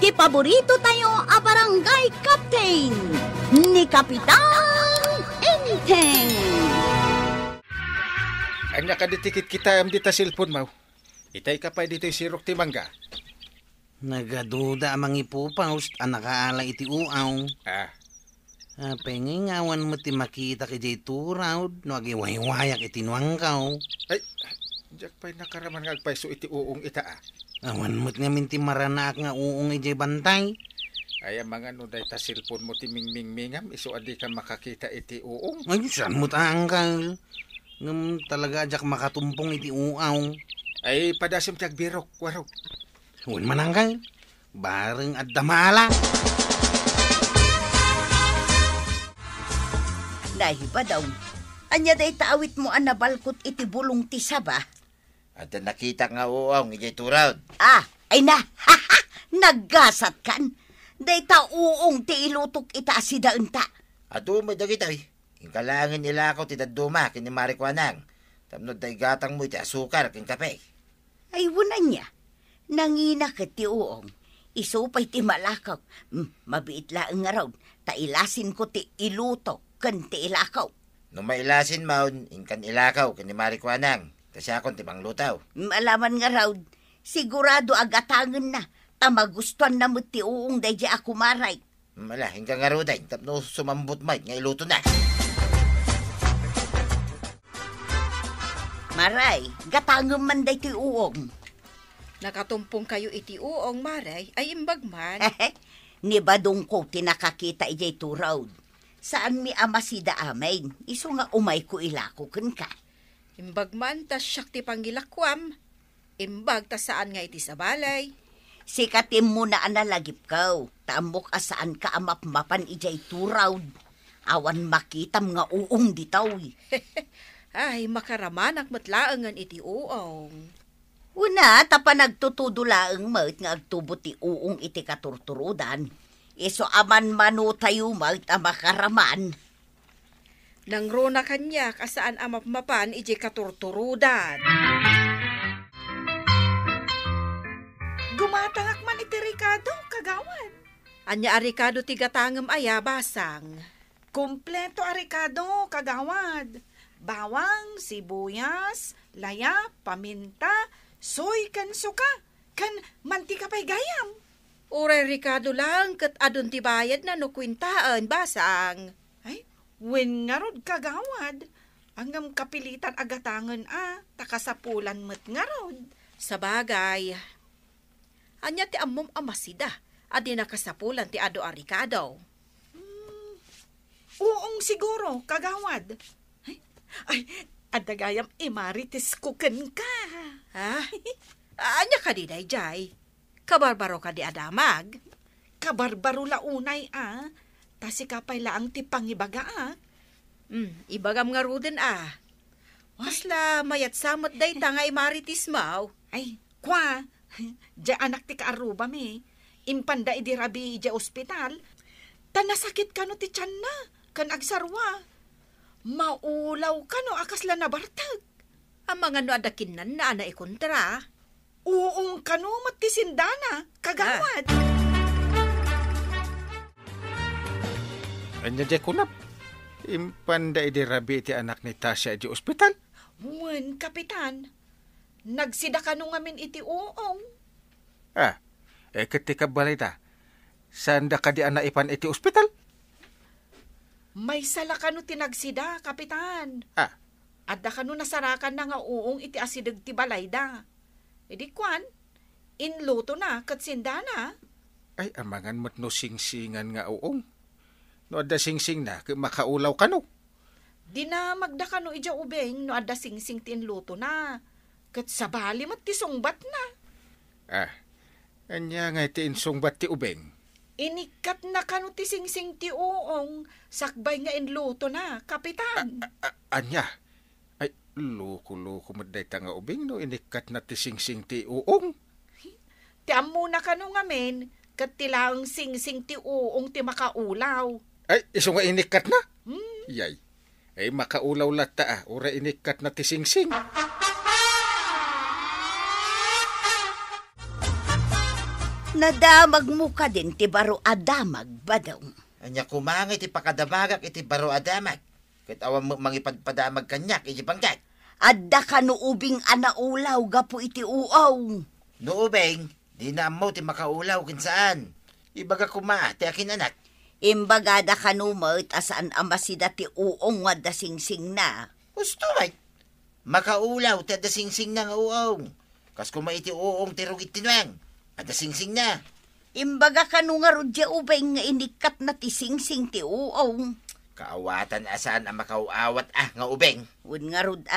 ti paborito tayo a barangay captain ni Kapitan Enteng. Anya ka ditikit kita am dita cellphone mo. Itay ka pa dito sirok ti mangga. Nagaduda amang ipupaus, anakaala iti uaw. Pengingawan mo ti makita ki jay turawd, no agiwaywayak iti nuangkaw. Ay, jak pa'y nakaraman nga agpaiso iti uong ita Awan mo't nga minti maranak nga uong iti bantay. Ay, mga nuday ta cellphone mo ti mingmingmingam, iso adi ka makakita iti uong. Ay, saan mo't angkal? Ngam talaga jak makatumpong iti uaw. Ay, padasim tiyag birok, warok. Huwag manangkal, bareng at damala. Nahiba daw. Anya day taawit mo ang nabalkot iti bulong ti saba. At nakita nga uong, ijay turawd. Ay na. Naggasat kan. Day ta uong ti ilutok ita si daunta. At umay dagita yung kalangin nila ako ti daduma kini marikwanang. Tamnod day gatang mo iti asukar kin kape. Ay wala niya. Nangina ka ti uong. Isupay ti malakaw. Mabiit laang nga raw. Tailasin ko ti ilutok kan ti ilakaw. Nung mailasin maun, inkan ilakaw kini marikwanang. Kasi akong timang lutaw. Malaman nga raw. Sigurado agatangan na. Tamagustuhan na mo ti uong day di ako maray. Mala, hingga nga ruday. Tapno sumambot may, nga iluto na. Maray, gatangan man day ti uong. Nakatumpong kayo iti uong, Maray, ay imbagman. Ni badong ko tinakakita ijay turawd. Saan mi ama si daamin? Iso nga umay ko ilako kan ka. Imbagman tas siyak ti pangilakwam. Imbag tas saan nga iti sa balay. Sikatim mo na analagip kaw. Tamok asaan ka amapmapan ijay turawd. Awan makitam nga uong ditaw. Ay, makaramanak matlaangan iti uong. Una, tapa nagtutudulaang mat nga agtubot ti uong iti katurturudan. Iso aman mano tayo mat makaraman. Nang rona kanya kasaan amapmapan iti katurturudan. Gumatangak man iti Ricardo, kagawan. Anya Ricardo ti gatangem aya basang. Kompleto a Ricardo, kagawad. Bawang, sibuyas, laya, paminta, soy kan suka, kan mantika pa'y gayam. Uray Ricardo lang, kat adun ti bayad na no kwintaan, basang. Ay, wen nga rod kagawad. Angam kapilitan agatangan takasapulan met nga rod. Sa bagay, anya ti ammom amasida, adi nakasapulan ti ado a Ricardo. Uong siguro, kagawad. Ay, adagayam imaritis kuken ka. Anya ka di dayjay? Kabarbaro ka di adamag? Kabarbaro launay Tasi kapay laang ti pangibaga Ibagam nga ruden Kasla mayat samot day ta nga imaritis maw. Ay, kwa. Diya anak ti kaaruba me. Impanda idirabi diya ospital. Tanasakit ka no ti tiyan na. Kan agsarwa. Maulaw ka no akasla na bartag. Ang mga no adakinan na ikontra. Uong ka no matisindana. Kagawad. Anya di kunap. Impanda idirabi ti anak ni Tasya di ospital. Wen, kapitan. Nagsida ka no ngamin iti uong. Ketika balay ta. Sanda ka di anak ipan iti ospital? May sala ka no tinagsida, kapitan. Adda ka no nasarakan na nga uong iti asidag ti balay da. Edi kwan, inluto na kat sindana. Ay, amangan mo't no singsingan nga uong. No adda singsing na, makaulaw ka no. Di na magda ka no ija ubeng no adda singsing ti inluto na. Kat sabali mat ti sungbat na. Anya nga iti insungbat ti ubeng. Inikat na kano ti singsing ti uong, sakbay nga inluto na, kapitan. Anya? Ay, loko-loko maday ta nga ubing no, inikat na ti singsing ti uong. Ti amuna kano ngamin, kat tilaang singsing ti uong ti makaulaw. Ay, iso nga inikat na? Yay. Ay, makaulaw lata ura inikat na ti singsing. Nadamag mo ka din ti baro adamag badong. Anya kumangit iti pakadamagak iti baro adamag. Ket awan mo mangipadpadamag kanyak iti bangkat. Adda ka no ubing anaulaw gapo iti uaw. Nuubeng, di na mo ti makaulaw kinsaan. Ibaga kuma, ti akin anak. Imbagada ka no mo't asaan amasida ti uong wadda singsing na. Gusto ay. Makaulaw ti adda singsing na nga uong. Kas kuma iti uong ti rugit tinuang. Adda singsing na. Imbaga ka no nga rodya ubeng nga inikat na ti singsing ti uong. Kaawatan asaan ang makauawat nga ubeng. Wun nga rod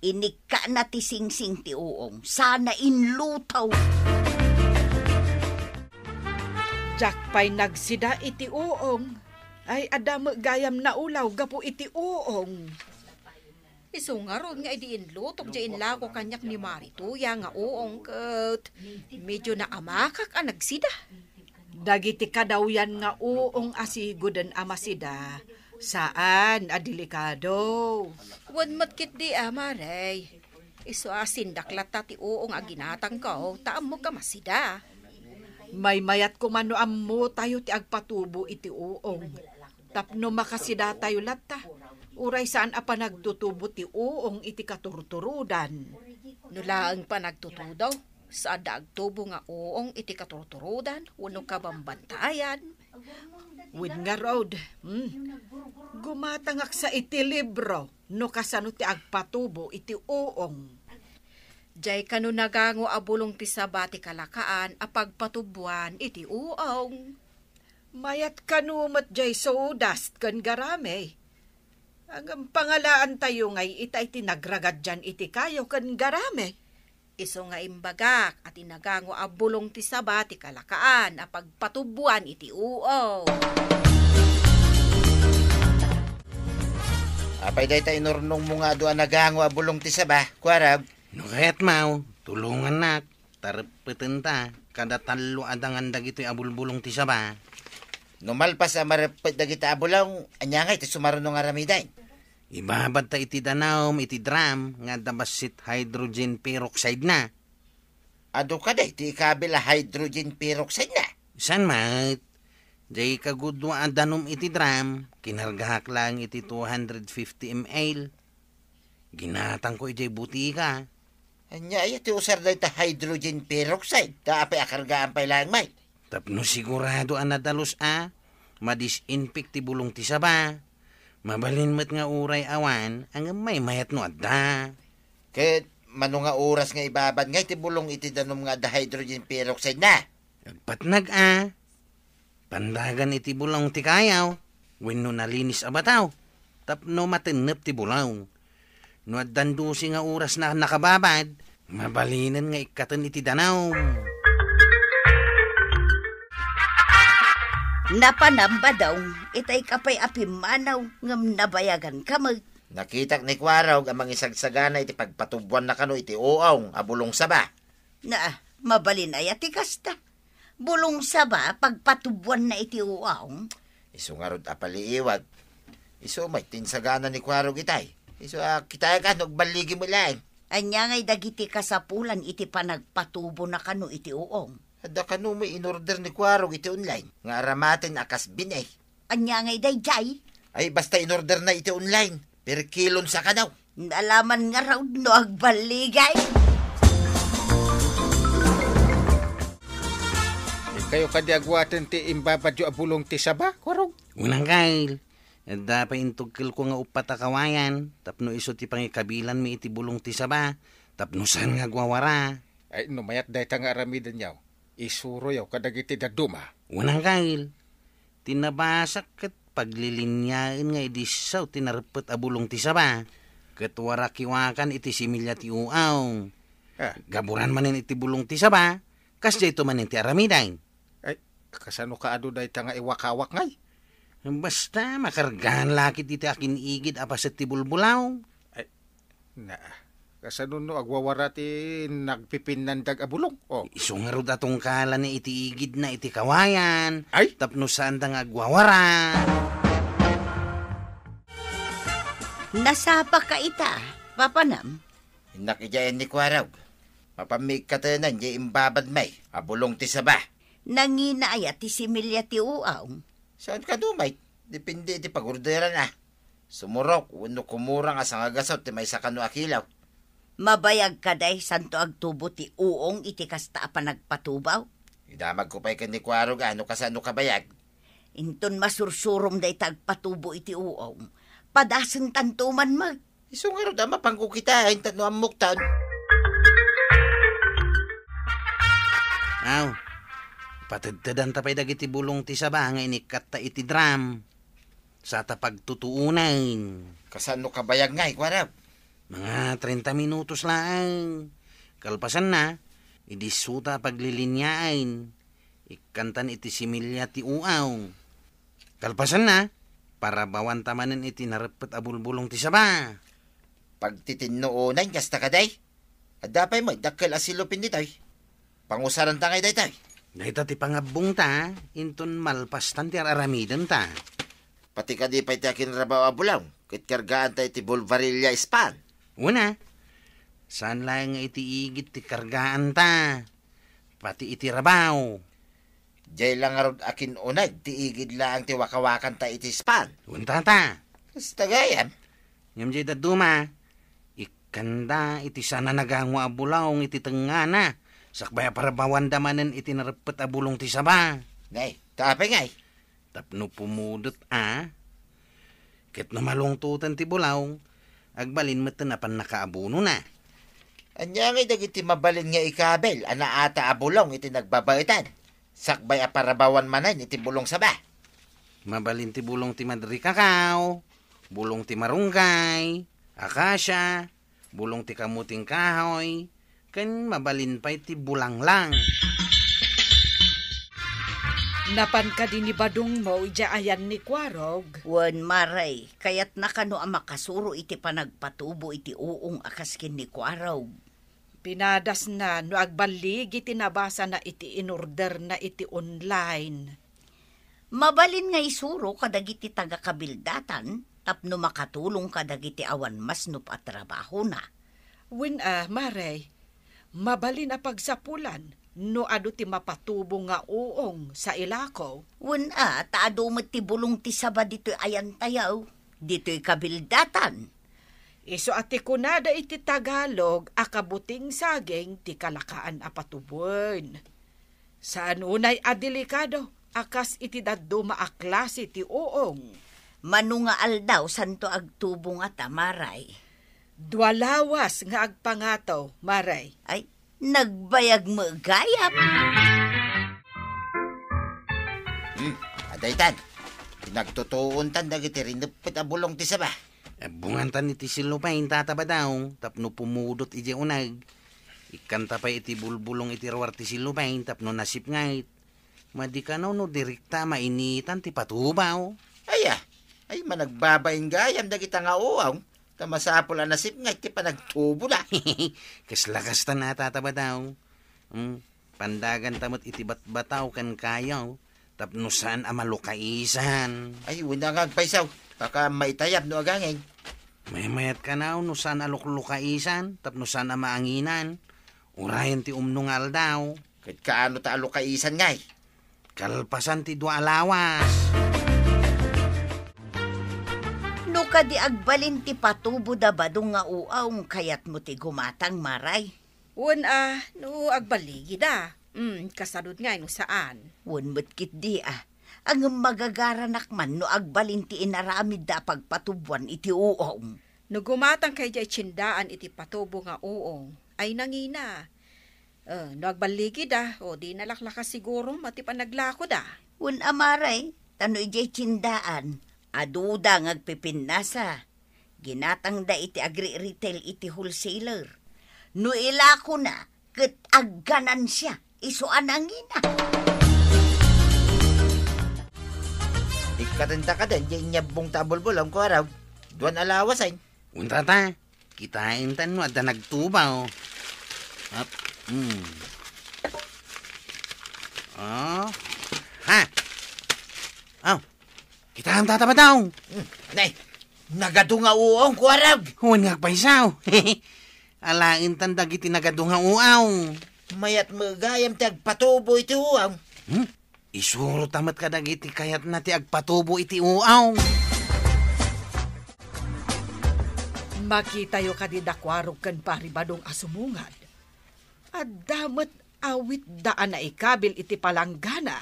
inika na ti singsing ti uong. Sana inlutaw. Jack pa'y nagsida iti uong. Ay adamo gayam na ulaw gapo iti uong. Iso nga ron nga idiinlutok di inlako kanyak ni Marituya nga uong kat medyo na amakak ang nagsida. Dagiti kadaw yan nga uong asigudan amasida. Saan adelikado? Wan matkit di Maray. Iso asindaklat ti uong aginatang ko, taam mo ka masida. May mayat kumano ammo tayo ti agpatubo iti uong. Tapno makasida tayo lata. Uray saan apa nagtutubo ti uong iti katurturudan. Nulaang pa nagtutudaw. Sa dagtubo nga uong iti katurturudan, wano ka bambantayan. With nga road. Gumatangak sa iti libro. No kasano ti agpatubo iti uong. Jay kanu nagango abulong ti sabati kalakaan apagpatubuan iti uong. Mayat kanumat jay sodas kan garame. Ang pangalaan tayo ngay itay tinagragad dyan iti kayo kan garame. Iso nga imbagak at inagango abulong ti sabati kalakaan apagpatubuan iti uong. Apay day tayo nurnong mo nga doon nagango abulong ti saba, kwarag. No kahit mau, tulungan nak. Tarapeten ta. Kada talo adangan dagito'y abulbulong ti saba. Numalpas sa marapit dagita abulong, anya nga iti sumarunong aramiday. Ibabad ta iti danawm, iti drum, nga dabasit hydrogen peroxide na. Ado ka day, ti kabila hydrogen peroxide na. San mat? Jay kagudwa adanum iti drum, kinargahak lang iti 250 ml. Ginatang ko iti butika. Anya ay ti usar day ta hydrogen peroxide, ta apay akargaan pa'y lang may. Tapno sigurado anadalos madisinfect ti bulong ti saba. Mabalin mo't nga uray awan, ang may mayat no adda. Ket mano nga oras nga ibabad nga iti bulong iti danom nga da hydrogen peroxide na. Agpatnag Pandagan iti bulong ti kayaw, wenno nalinis abataw. Tapno matinep ti bulaw. No addandusi nga oras na nakababad, mabalinan nga ikatan iti danaw. Napanamba daw, itay kapay apimanaw ngam nabayagan kamag. Nakitak ni Kwaraw amang isagsagana iti pagpatubuan na kano iti uong abulong saba. Na, mabalin ay ati kasta. Bulong saba, pagpatubuan na iti uaong. Iso nga rod apaliiwag. Iso may tinsagana ni Kwaraw itay. Iso kitaya ka, nagbaligi mo lang. Anya ngay dagiti kasapulan iti panagpatubo na kano iti uong. Ada kano may inorder ni Kwaraw iti online. Nga aramatin akas binay. Anya ngay dayjay. Ay basta inorder na iti online. Per kilon sa kanaw. Nalaman nga raw no agbaligay. Kayo kadiagwaten ti imbabadyo abulong ti saba, Kwarog? Unang kail, da pa intugkil ko nga upatakawayan, tapno iso ti pangikabilan mi iti bulong ti saba, tapno saan nga gwawara. Ay, numayat dahi nga aramidan yaw. Isuro yaw kadagiti daduma. Unang kail, tinabasak kat paglilinyain nga idisaw tinarpet abulong ti saba, kat warakiwakan iti similya ti uaw. Gaburan manin iti bulong ti saba, kasya ito manin ti aramidan. Kasano ka ado dahi nga iwakawak ngay? Basta makargahan lakit iti akin igid apaset ti bulbulaw. Ay, kasano no agwawara ti nagpipinandag abulong? Oh. Isungarod atong kala ni iti igid na iti kawayan. Ay? Tapno saan da nga agwawara. Nasapa ka ita, papanam. Nakijayan ni Kwaraw. Mapamig katanan, di imbabad may. Abulong ti saba. Nanginaya ti similya ti uaw. Saan ka dumay? Depende ti pagurdera na. Sumurok, uno kumurang asang agasot ti may sakano akilaw. Mabayag ka day santo agtubo ti uong iti kasta pa nagpatubaw. Idamag ko pa'y kanikwaro ano kasano kabayag. Inton masursurom day tagpatubo iti uong. Padaseng tantuman mag. Isungaro da mapangko kita, tano ang muktan. Aw, patadtadan tapay dagiti bulong ti saba nga inikat ta iti drum. Sa tapagtutuunan. Kasano kabayag nga, ikwaraw? Mga 30 minutos lang. Kalpasan na, idisuta paglilinyaan. Ikantan iti similya ti uaw. Kalpasan na, para bawan tamanan iti narepet abulbulong ti saba. Pagtitinoonan, kasta ka day. Adapay mo, dakkel asilupin ditoy. Pangusaran ta ngay day tay. Dahita ti pangabong ta, inton malpastan ti aramidan ta. Pati ka di pa iti akin rabaw abulaw. Kit kargaan ta iti Bulvarilla Span. Una, saan lang nga iti igit ti kargaan ta? Pati iti rabaw. Diyay lang arod akin unag, ti igid lang ti wakawakan ta iti Span. Unta ta. Basta gayam. Ngam jay daduma, ikanda iti sana nagangwa abulaw iti tengana. Sakbaya para bawan damanen iti narepet abulong ti saba. Ngay, taapay ngay. Tapno pumudot Ket no malungtutan ti bulaw, agbalin mo tanapan nakaabuno na. Anya ngay dagiti mabalin nga ikabel, ana ata abulong iti nagbabaitan. Sakbay aparabawan manan iti bulong saba. Mabalin ti bulong ti Madri Kakao, bulong ti Marunggay, Akasya, bulong ti Kamuting Kahoy, ken mabalin pa iti bulang lang. Napan ka din ni Badong mo, ayan ni Kwarog. Wan maray, kayat nakano ang makasuro iti panagpatubo iti uong akaskin ni Kwaraw. Pinadas na, no agbalig iti nabasa na iti inorder na iti online. Mabalin nga isuro kadagiti taga-kabildatan, tapno makatulong kadagiti awan mas no patrabaho na. Maray, mabalin a pagsapulan, no adu ti mapatubo nga uong sa ilakaw. Taado mo ti bulong ti saba dito'y ayan tayaw. Dito'y kabildatan. Iso ati kunada iti Tagalog, akabuting saging ti kalakaan apatubon. Saan unay adelikado, akas iti daddo maaklase ti uong. Manunga aldaw santo agtubo nga tamaray. Dualawas nga agpangataw, maray. Ay, nagbayag mo gayap. Adaytan, pinagtutuon tan dagiti rinupit abulong ti saba. Bungantan iti silupain tataba daw, tapno pumudot iti unag. Ikanta pa iti bulbulong iti rawar ti silupain, tapno nasip ngait. Madikanaw no direkta mainitan ti patubaw. Ay managbabain gayam dagita nga uaw. Tamasapol ang nasip ngait ti panagtubo na. Kaslakas ta na tataba daw. Pandagan tamot iti batbataw kan kayaw, tapno saan amalukaisan. Ay, wala nga agpaisaw. Baka maitayab no agangin. May mayat ka na, no saan aluklukaisan, tapno saan maanginan. Urayan ti umnungal daw. Kahit kaano ta alukaisan ngay. Kalpasan ti dua alawas. No kadi agbalin ti patubo da badong nga uaw, kayat mo ti gumatang maray. No agbaligi da. Kasadot nga no saan. Matkit di ang magagaranak man no agbalin ti inaramid da pagpatubuan iti uong. No gumatang kay jay tsindaan iti patubo nga uong, ay nangina. No agbaligi da, o di nalaklakas siguro mati pa naglako da. Amaray, tano'y jay tsindaan, aduda ngagpipinasa. Ginatang da iti agri-retail iti wholesaler. No ilako na, ket agganan siya, isuan angina. Ikatanda ka din, yung nyabong tabol-bolong ko araw. Duwan alawas ay. Unta ta, kitain tan no, adda nagtubaw. Up. Kitaan tataba daw. Nay, nagadunga uong ko araw. Huwag ngagpaisaw. Alain tan dagiti nagadunga uaw. Mayat magayam tag patubo iti uang. Isuro tamat ka dagiti kayat na ti agpatubo iti uaw. Makita yo ka di dakwarog kan paribadong asumungad. At damat awit daan na ikabil iti palanggana.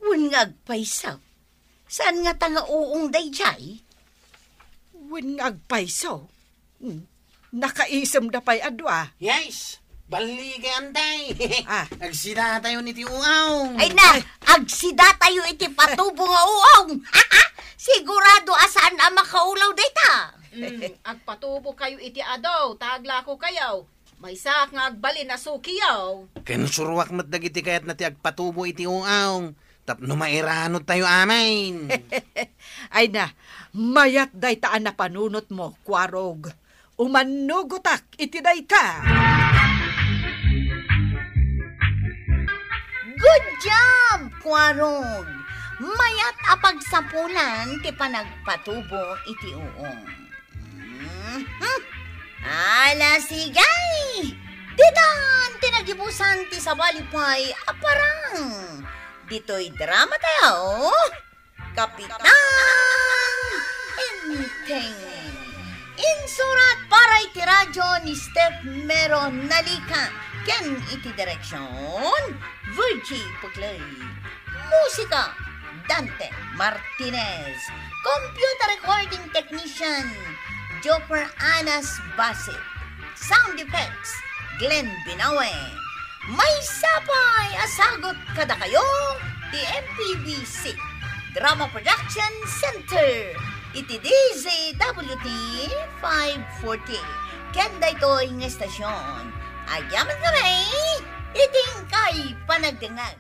Wen nga agpaysaw. Saan nga tanga uong dayjay? Wen nga agpaysaw. Nakaisem da pa'y adwa. Yes, baligan day. Ah. Agsida tayo ni ti uaw. Ay na, agsida tayo iti patubo nga uong. Sigurado asaan na makaulaw dayta. Agpatubo kayo iti adaw, tagla ko kayaw. May sak nga agbalin na sukiyaw. Kensurwak mat dagiti kayat na ti agpatubo iti uaw. Tapno mairanod tayo amin. Ay na, mayat day taan na panunot mo, kwarog. Umanugutak iti day ta. Good job, Kwarog! Mayat apagsapulan ti panagpatubo iti uong. Ala sigay! Ditan tinagibusan ti sabalipay aparang. Dito'y drama tayo. Kapitan Enteng. Insurat para iti radyo ni Steph Mero Nalika. Ken iti direksyon, Virgie Puglay. Musika, Dante Martinez. Computer recording technician, Joper Anas Basit. Sound effects, Glenn Binawe. May sapay asagot kada kayo, ti MPBC Drama Production Center. Iti DZWT 540. Kenda ito'y ng estasyon. Ayaman kami, iting kay panagdangag.